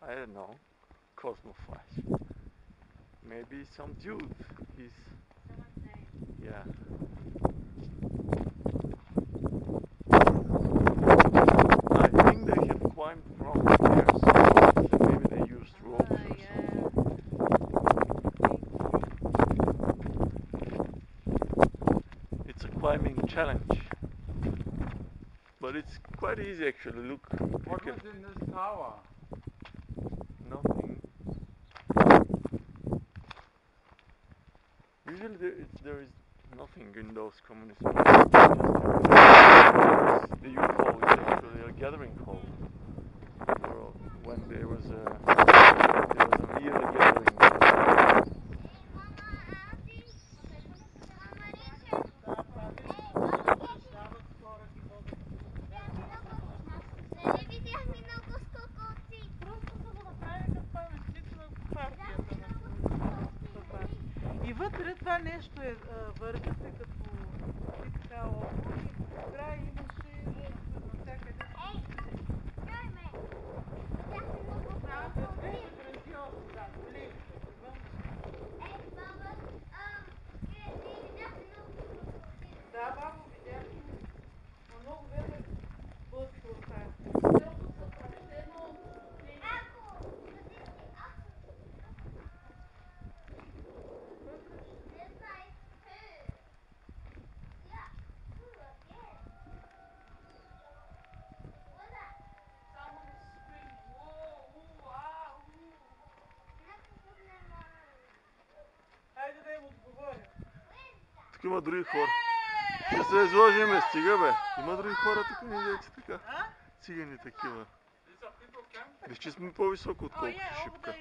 I don't know. Cosmo Flash. Maybe some dude. He's yeah. I think they have climbed from there, so maybe they used ropes or something. It's a climbing challenge, but it's quite easy actually. Look, What was in this tower? nothing. Usually there is nothing in those communist places. The youth hall is actually a gathering hall. Or when there was a yearly gathering. И вътре това нещо е вървите като така облак и по край имаше навсякъде. Да, бабо, видях. Много време блъска от тая. Хайде да им отговоря. Тук има други хора. Ще се изложиме, стига бе. Има други хора тук, не идете така. Цигани такива. Виж, че сме по-високо отколкото шипка.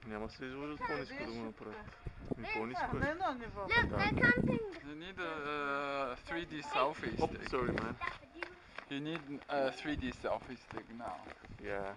Няма се изложат по-ниско да го направят. По-ниско На е. едно ниво. You need a 3D selfie Oh, stick. sorry man. You need a 3D selfie stick now. Yeah.